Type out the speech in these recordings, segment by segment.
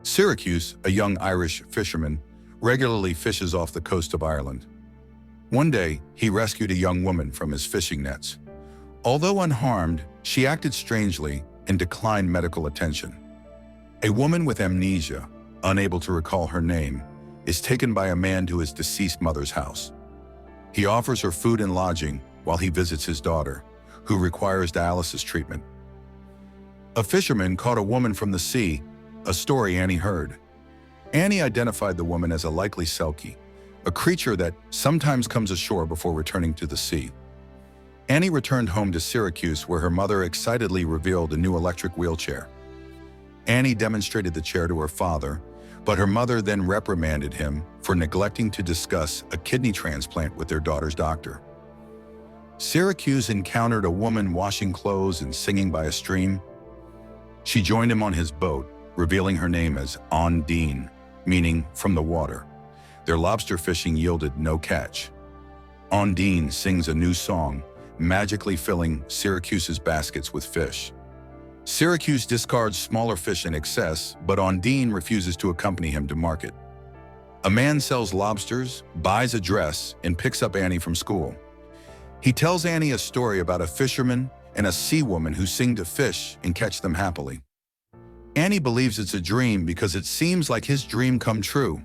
Syracuse, a young Irish fisherman, regularly fishes off the coast of Ireland. One day, he rescued a young woman from his fishing nets. Although unharmed, she acted strangely and declined medical attention. A woman with amnesia, unable to recall her name, is taken by a man to his deceased mother's house. He offers her food and lodging while he visits his daughter, who requires dialysis treatment. A fisherman caught a woman from the sea, a story Annie heard. Annie identified the woman as a likely selkie, a creature that sometimes comes ashore before returning to the sea. Annie returned home to Syracuse, where her mother excitedly revealed a new electric wheelchair. Annie demonstrated the chair to her father, but her mother then reprimanded him for neglecting to discuss a kidney transplant with their daughter's doctor. Syracuse encountered a woman washing clothes and singing by a stream. She joined him on his boat, revealing her name as Ondine, meaning from the water. Their lobster fishing yielded no catch. Ondine sings a new song, magically filling Syracuse's baskets with fish. Syracuse discards smaller fish in excess, but Ondine refuses to accompany him to market. A man sells lobsters, buys a dress, and picks up Annie from school. He tells Annie a story about a fisherman and a sea woman who sing to fish and catch them happily. Annie believes it's a dream because it seems like his dream come true.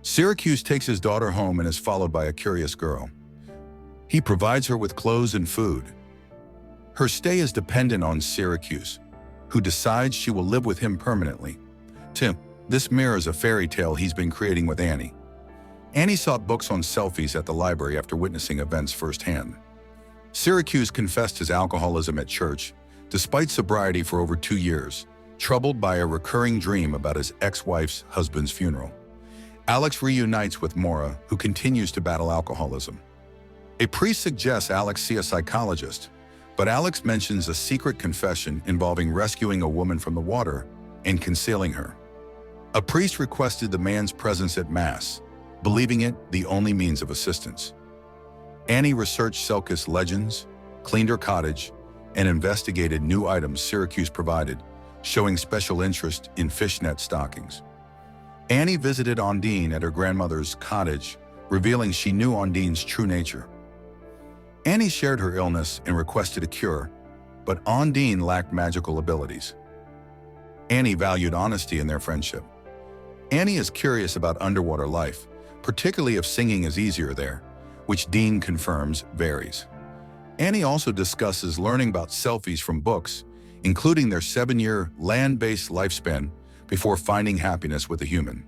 Syracuse takes his daughter home and is followed by a curious girl. He provides her with clothes and food. Her stay is dependent on Syracuse, who decides she will live with him permanently. This mirrors a fairy tale he's been creating with Annie. Annie sought books on selfies at the library after witnessing events firsthand. Syracuse confessed his alcoholism at church, despite sobriety for over 2 years, troubled by a recurring dream about his ex-wife's husband's funeral. Alex reunites with Maura, who continues to battle alcoholism. A priest suggests Alex see a psychologist, but Alex mentions a secret confession involving rescuing a woman from the water and concealing her. A priest requested the man's presence at Mass, believing it the only means of assistance. Annie researched Selkis legends, cleaned her cottage, and investigated new items Syracuse provided, showing special interest in fishnet stockings. Annie visited Ondine at her grandmother's cottage, revealing she knew Ondine's true nature. Annie shared her illness and requested a cure, but Ondine lacked magical abilities. Annie valued honesty in their friendship. Annie is curious about underwater life, particularly if singing is easier there, which Dean confirms varies. Annie also discusses learning about selfies from books, including their 7-year land-based lifespan before finding happiness with a human.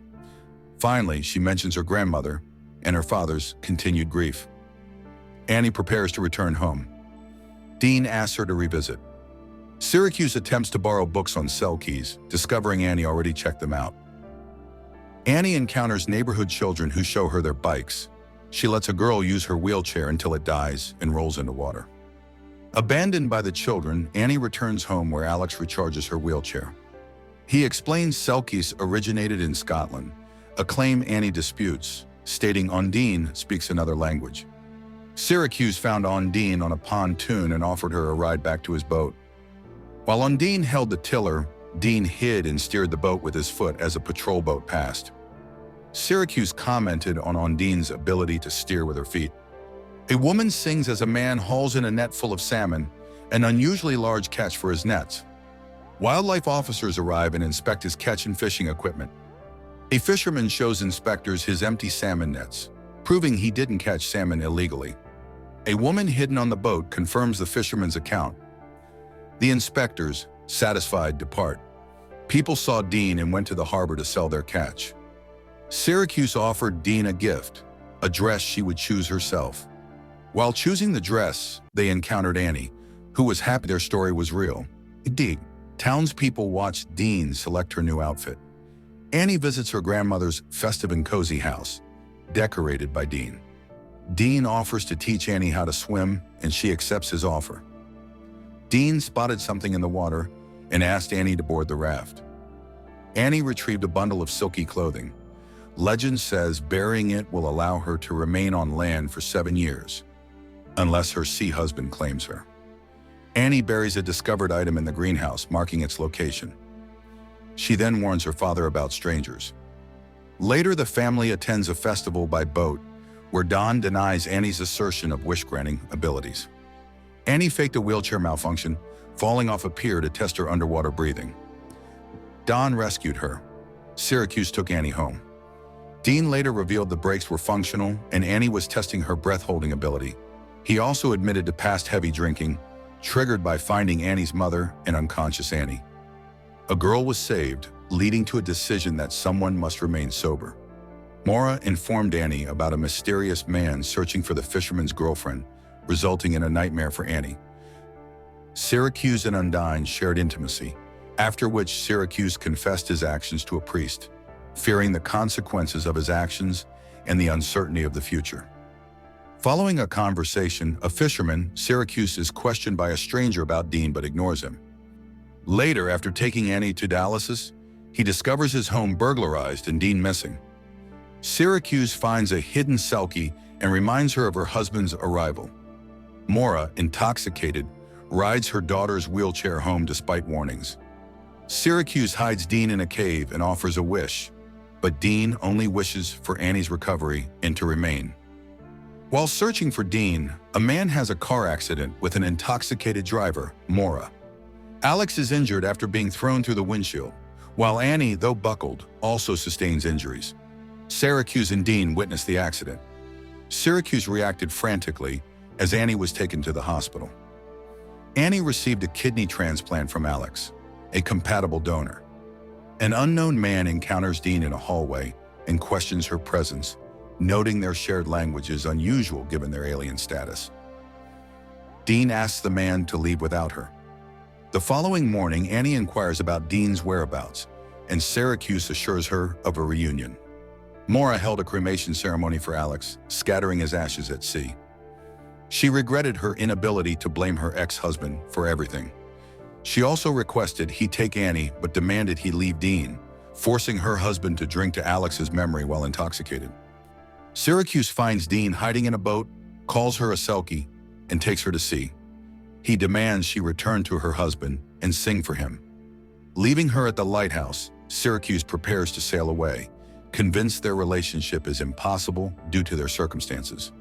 Finally, she mentions her grandmother and her father's continued grief. Annie prepares to return home. Dean asks her to revisit. Syracuse attempts to borrow books on selkies, discovering Annie already checked them out. Annie encounters neighborhood children who show her their bikes. She lets a girl use her wheelchair until it dies and rolls into water. Abandoned by the children, Annie returns home where Alex recharges her wheelchair. He explains selkies originated in Scotland, a claim Annie disputes, stating Ondine speaks another language. Syracuse found Ondine on a pontoon and offered her a ride back to his boat. While Ondine held the tiller, Dean hid and steered the boat with his foot as a patrol boat passed. Syracuse commented on Ondine's ability to steer with her feet. A woman sings as a man hauls in a net full of salmon, an unusually large catch for his nets. Wildlife officers arrive and inspect his catch and fishing equipment. A fisherman shows inspectors his empty salmon nets, proving he didn't catch salmon illegally. A woman hidden on the boat confirms the fisherman's account. The inspectors, satisfied, depart. People saw Dean and went to the harbor to sell their catch. Syracuse offered Dean a gift, a dress she would choose herself. While choosing the dress, they encountered Annie, who was happy their story was real. Indeed, townspeople watched Dean select her new outfit. Annie visits her grandmother's festive and cozy house, decorated by Dean. Dean offers to teach Annie how to swim, and she accepts his offer. Dean spotted something in the water and asked Annie to board the raft. Annie retrieved a bundle of silky clothing. Legend says burying it will allow her to remain on land for 7 years, unless her sea husband claims her. Annie buries a discovered item in the greenhouse, marking its location. She then warns her father about strangers. Later, the family attends a festival by boat where Don denies Annie's assertion of wish-granting abilities. Annie faked a wheelchair malfunction, falling off a pier to test her underwater breathing. Don rescued her. Syracuse took Annie home. Dean later revealed the brakes were functional and Annie was testing her breath-holding ability. He also admitted to past heavy drinking, triggered by finding Annie's mother and unconscious Annie. A girl was saved, leading to a decision that someone must remain sober. Maura informed Annie about a mysterious man searching for the fisherman's girlfriend, resulting in a nightmare for Annie. Syracuse and Ondine shared intimacy, after which Syracuse confessed his actions to a priest, fearing the consequences of his actions and the uncertainty of the future. Following a conversation, a fisherman, Syracuse is questioned by a stranger about Dean but ignores him. Later, after taking Annie to Dallas, he discovers his home burglarized and Dean missing. Syracuse finds a hidden selkie and reminds her of her husband's arrival. Maura, intoxicated, rides her daughter's wheelchair home despite warnings. Syracuse hides Dean in a cave and offers a wish, but Dean only wishes for Annie's recovery and to remain. While searching for Dean, a man has a car accident with an intoxicated driver, Maura. Alex is injured after being thrown through the windshield, while Annie, though buckled, also sustains injuries. Syracuse and Dean witness the accident. Syracuse reacted frantically as Annie was taken to the hospital. Annie received a kidney transplant from Alex, a compatible donor. An unknown man encounters Dean in a hallway and questions her presence, noting their shared language is unusual given their alien status. Dean asks the man to leave without her. The following morning, Annie inquires about Dean's whereabouts, and Syracuse assures her of a reunion. Maura held a cremation ceremony for Alex, scattering his ashes at sea. She regretted her inability to blame her ex-husband for everything. She also requested he take Annie but demanded he leave Dean, forcing her husband to drink to Alex's memory while intoxicated. Syracuse finds Dean hiding in a boat, calls her a selkie, and takes her to sea. He demands she return to her husband and sing for him. Leaving her at the lighthouse, Syracuse prepares to sail away, convinced their relationship is impossible due to their circumstances.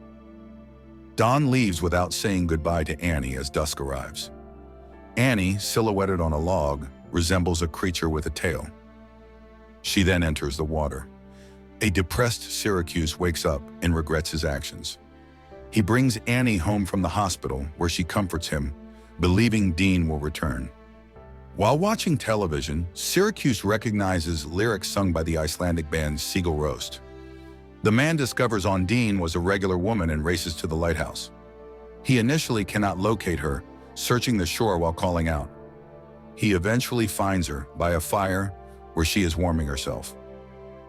Don leaves without saying goodbye to Annie as dusk arrives. Annie, silhouetted on a log, resembles a creature with a tail. She then enters the water. A depressed Syracuse wakes up and regrets his actions. He brings Annie home from the hospital where she comforts him, believing Dean will return. While watching television, Syracuse recognizes lyrics sung by the Icelandic band Sigur Rós. The man discovers Ondine was a regular woman and races to the lighthouse. He initially cannot locate her, searching the shore while calling out. He eventually finds her by a fire where she is warming herself.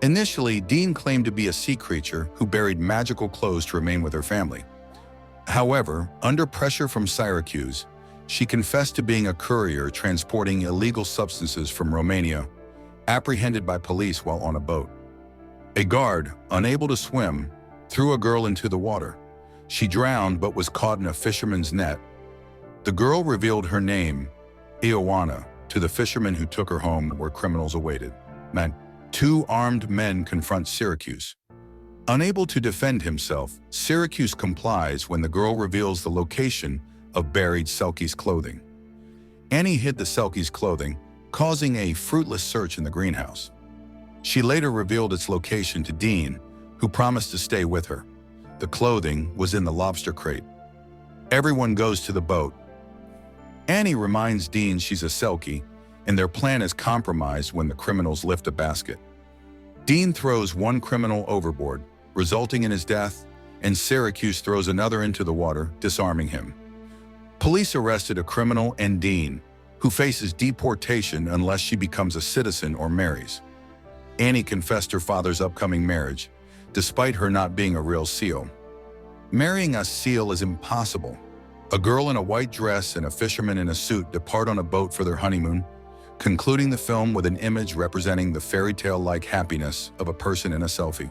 Initially, Dean claimed to be a sea creature who buried magical clothes to remain with her family. However, under pressure from Syracuse, she confessed to being a courier transporting illegal substances from Romania, apprehended by police while on a boat. A guard, unable to swim, threw a girl into the water. She drowned but was caught in a fisherman's net. The girl revealed her name, Ioana, to the fisherman who took her home where criminals awaited. Two armed men confront Syracuse. Unable to defend himself, Syracuse complies when the girl reveals the location of buried Selkie's clothing. Annie hid the Selkie's clothing, causing a fruitless search in the greenhouse. She later revealed its location to Dean, who promised to stay with her. The clothing was in the lobster crate. Everyone goes to the boat. Annie reminds Dean she's a Selkie, and their plan is compromised when the criminals lift a basket. Dean throws one criminal overboard, resulting in his death, and Syracuse throws another into the water, disarming him. Police arrested a criminal and Dean, who faces deportation unless she becomes a citizen or marries. Annie confessed her father's upcoming marriage, despite her not being a real seal. Marrying a seal is impossible. A girl in a white dress and a fisherman in a suit depart on a boat for their honeymoon, concluding the film with an image representing the fairy tale-like happiness of a person in a selfie.